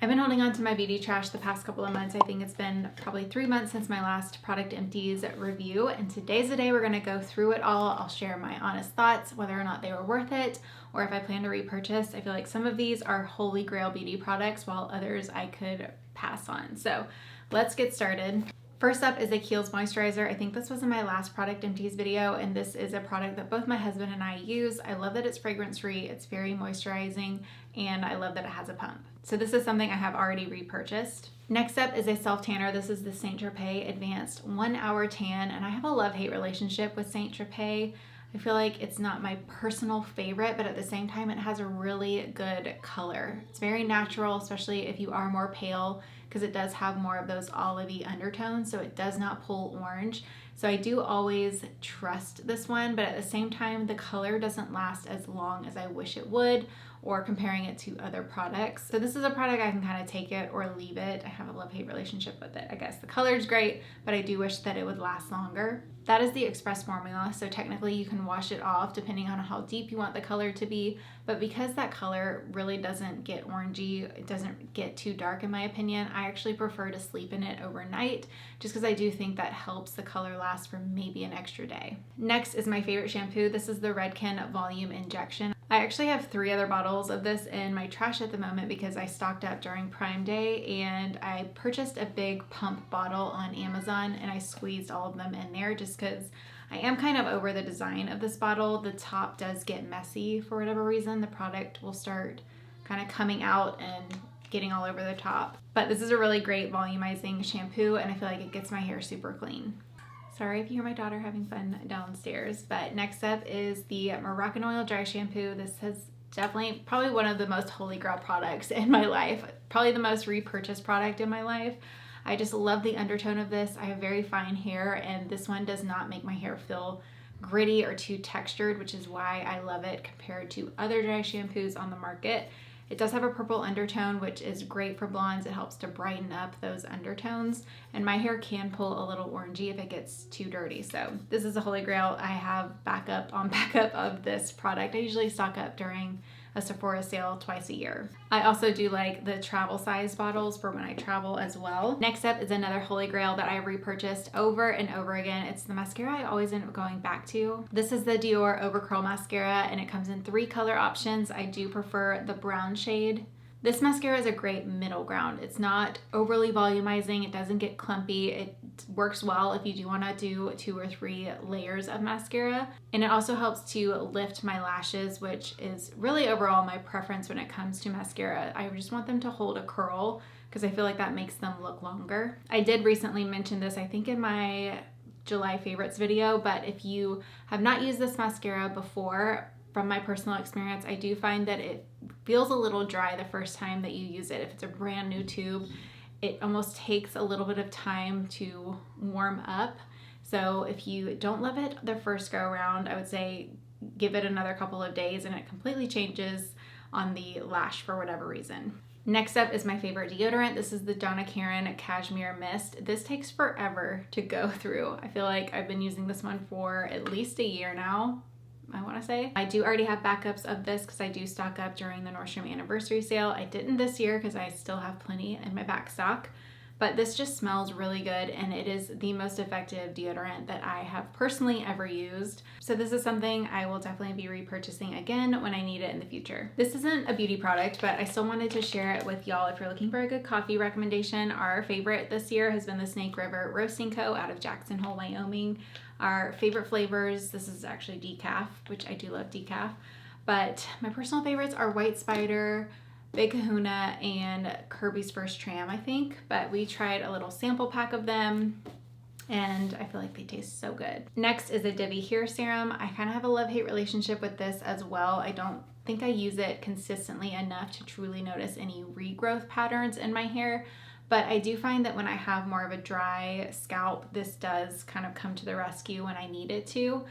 I've been holding on to my beauty trash the past couple of months. I think it's been probably 3 months since my last product empties review, and today's the day we're gonna go through it all. I'll share my honest thoughts, whether or not they were worth it, or if I plan to repurchase. I feel like some of these are holy grail beauty products, while others I could pass on. So let's get started. First up is a Kiehl's moisturizer. I think this was in my last product empties video, and this is a product that both my husband and I use. I love that it's fragrance free, it's very moisturizing, and I love that it has a pump. So this is something I have already repurchased. Next up is a self tanner. This is the Saint Tropez Advanced 1 Hour Tan, and I have a love-hate relationship with Saint Tropez. I feel like it's not my personal favorite, but at the same time, it has a really good color. It's very natural, especially if you are more pale, because it does have more of those olivey undertones, so it does not pull orange. So I do always trust this one, but at the same time, the color doesn't last as long as I wish it would, or comparing it to other products. So this is a product I can kind of take it or leave it. I have a love-hate relationship with it. I guess the color is great, but I do wish that it would last longer. That is the Express formula, so technically you can wash it off depending on how deep you want the color to be, but because that color really doesn't get orangey, it doesn't get too dark in my opinion, I actually prefer to sleep in it overnight, just because I do think that helps the color last for maybe an extra day. Next is my favorite shampoo. This is the Redken Volume Injection. I actually have 3 other bottles of this in my trash at the moment because I stocked up during Prime Day, and I purchased a big pump bottle on Amazon and I squeezed all of them in there just because I am kind of over the design of this bottle. The top does get messy for whatever reason. The product will start kind of coming out and getting all over the top. But this is a really great volumizing shampoo, and I feel like it gets my hair super clean. Sorry if you hear my daughter having fun downstairs. But next up is the Moroccan Oil Dry Shampoo. This has definitely probably one of the most holy grail products in my life. Probably the most repurchased product in my life. I just love the undertone of this. I have very fine hair, and this one does not make my hair feel gritty or too textured, which is why I love it compared to other dry shampoos on the market. It does have a purple undertone, which is great for blondes. It helps to brighten up those undertones, and my hair can pull a little orangey if it gets too dirty. So this is a holy grail. I have backup on backup of this product. I usually stock up during a Sephora sale twice a year. I also do like the travel size bottles for when I travel as well. Next up is another holy grail that I repurchased over and over again. It's the mascara I always end up going back to. This is the Dior Over Curl Mascara, and it comes in 3 color options. I do prefer the brown shade. This mascara is a great middle ground. It's not overly volumizing, it doesn't get clumpy, it works well if you do want to do 2 or 3 layers of mascara. And it also helps to lift my lashes, which is really overall my preference when it comes to mascara. I just want them to hold a curl because I feel like that makes them look longer. I did recently mention this, I think in my July favorites video, but if you have not used this mascara before, from my personal experience, I do find that it feels a little dry the first time that you use it. If it's a brand new tube, it almost takes a little bit of time to warm up. So if you don't love it the first go around, I would say give it another couple of days and it completely changes on the lash for whatever reason. Next up is my favorite deodorant. This is the Donna Karan Cashmere Mist. This takes forever to go through. I feel like I've been using this one for at least a year now, I want to say. I do already have backups of this because I do stock up during the Nordstrom anniversary sale. I didn't this year because I still have plenty in my back stock, but this just smells really good, and it is the most effective deodorant that I have personally ever used. So this is something I will definitely be repurchasing again when I need it in the future. This isn't a beauty product, but I still wanted to share it with y'all if you're looking for a good coffee recommendation. Our favorite this year has been the Snake River Roasting Co. out of Jackson Hole, Wyoming. Our favorite flavors, this is actually decaf, which I do love decaf, but my personal favorites are White Spider, Big Kahuna, and Kirby's First Tram, I think. But we tried a little sample pack of them, and I feel like they taste so good. Next is a Divi Hair Serum. I kind of have a love-hate relationship with this as well. I don't think I use it consistently enough to truly notice any regrowth patterns in my hair. But I do find that when I have more of a dry scalp, this does kind of come to the rescue when I need it to.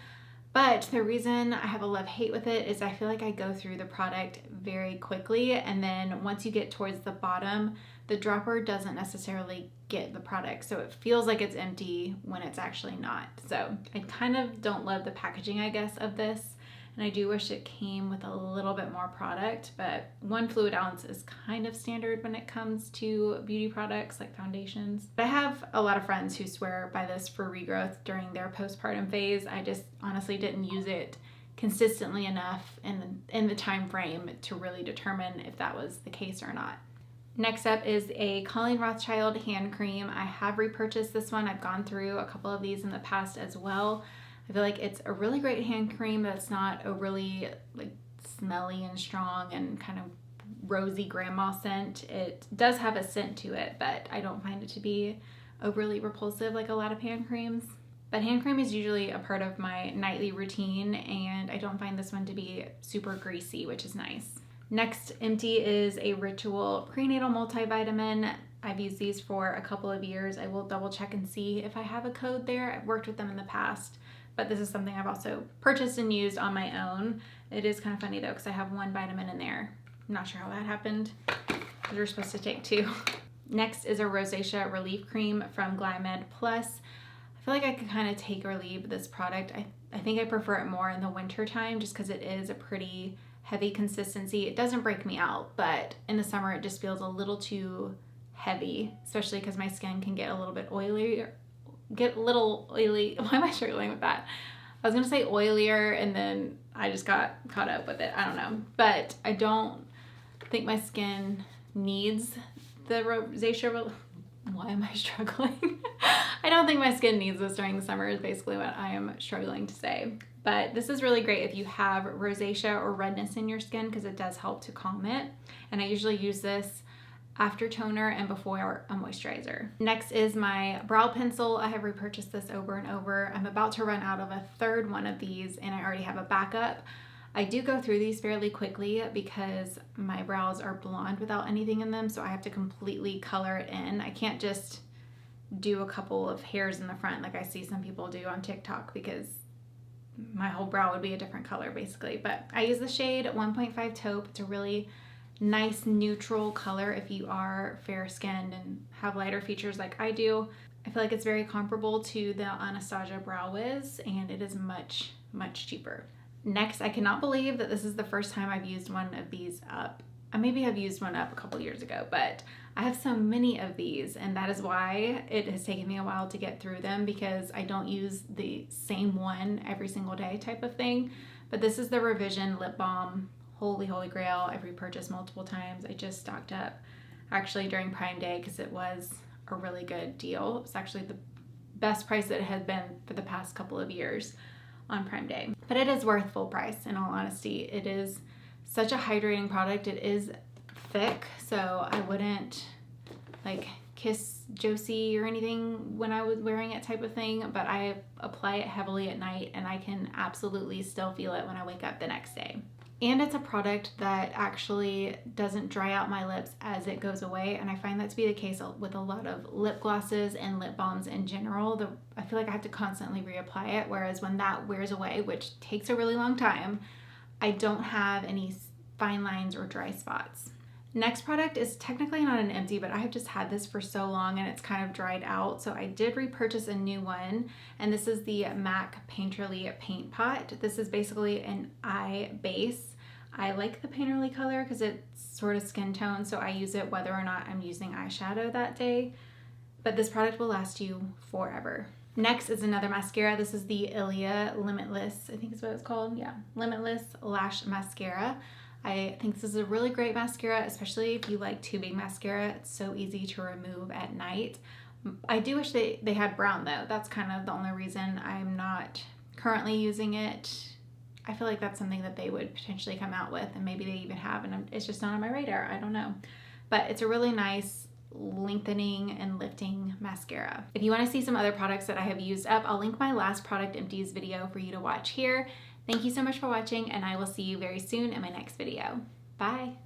But the reason I have a love-hate with it is I feel like I go through the product very quickly, and then once you get towards the bottom, the dropper doesn't necessarily get the product. So it feels like it's empty when it's actually not. So I kind of don't love the packaging, I guess, of this. and I do wish it came with a little bit more product, but 1 fluid ounce is kind of standard when it comes to beauty products like foundations. But I have a lot of friends who swear by this for regrowth during their postpartum phase. I just honestly didn't use it consistently enough in the time frame to really determine if that was the case or not. Next up is a Colleen Rothschild hand cream. I have repurchased this one. I've gone through a couple of these in the past as well. I feel like it's a really great hand cream that's not overly like smelly and strong and kind of rosy grandma scent. It does have a scent to it, but I don't find it to be overly repulsive like a lot of hand creams. But hand cream is usually a part of my nightly routine, and I don't find this one to be super greasy, which is nice. Next empty is a Ritual prenatal multivitamin. I've used these for a couple of years. I will double check and see if I have a code there. I've worked with them in the past, but this is something I've also purchased and used on my own. It is kind of funny though, because I have 1 vitamin in there. I'm not sure how that happened, because you're supposed to take 2. Next is a Rosacea Relief Cream from Glymed Plus. I feel like I could kind of take or leave this product. I think I prefer it more in the winter time just because it is a pretty heavy consistency. It doesn't break me out, but in the summer it just feels a little too heavy, especially because my skin can get a little bit oily. Why am I struggling with that? I was gonna say oilier and then I just got caught up with it. I don't know, but I don't think my skin needs the rosacea. Why am I struggling? I don't think my skin needs this during the summer is basically what I am struggling to say. But this is really great if you have rosacea or redness in your skin because it does help to calm it. And I usually use this after toner and before a moisturizer. Next is my brow pencil. I have repurchased this over and over. I'm about to run out of a 3rd one of these and I already have a backup. I do go through these fairly quickly because my brows are blonde without anything in them, so I have to completely color it in. I can't just do a couple of hairs in the front like I see some people do on TikTok because my whole brow would be a different color basically. But I use the shade 1.5 taupe. It's a really nice neutral color if you are fair skinned and have lighter features like I do. I feel like it's very comparable to the Anastasia Brow Wiz and it is much, much cheaper. Next, I cannot believe that this is the first time I've used one of these up. I maybe have used one up a couple years ago, but I have so many of these and that is why it has taken me a while to get through them because I don't use the same one every single day type of thing. But this is the Revision Lip Balm. Holy grail. I've repurchased multiple times. I just stocked up actually during Prime Day because it was a really good deal. It was actually the best price that it had been for the past couple of years on Prime Day. But it is worth full price in all honesty. It is such a hydrating product. It is thick, so I wouldn't like kiss Josie or anything when I was wearing it type of thing, but I apply it heavily at night and I can absolutely still feel it when I wake up the next day. And it's a product that actually doesn't dry out my lips as it goes away. And I find that to be the case with a lot of lip glosses and lip balms in general. I feel like I have to constantly reapply it. Whereas when that wears away, which takes a really long time, I don't have any fine lines or dry spots. Next product is technically not an empty, but I have just had this for so long and it's kind of dried out. So I did repurchase a new one, and this is the MAC Painterly Paint Pot. This is basically an eye base. I like the Painterly color because it's sort of skin tone, so I use it whether or not I'm using eyeshadow that day. But this product will last you forever. Next is another mascara. This is the Ilia Limitless, I think is what it's called. Yeah, Limitless Lash Mascara. I think this is a really great mascara, especially if you like tubing mascara. It's so easy to remove at night. I do wish they had brown though. That's kind of the only reason I'm not currently using it. I feel like that's something that they would potentially come out with, and maybe they even have, and it's just not on my radar. I don't know. But it's a really nice lengthening and lifting mascara. If you want to see some other products that I have used up, I'll link my last product empties video for you to watch here. Thank you so much for watching, and I will see you very soon in my next video. Bye.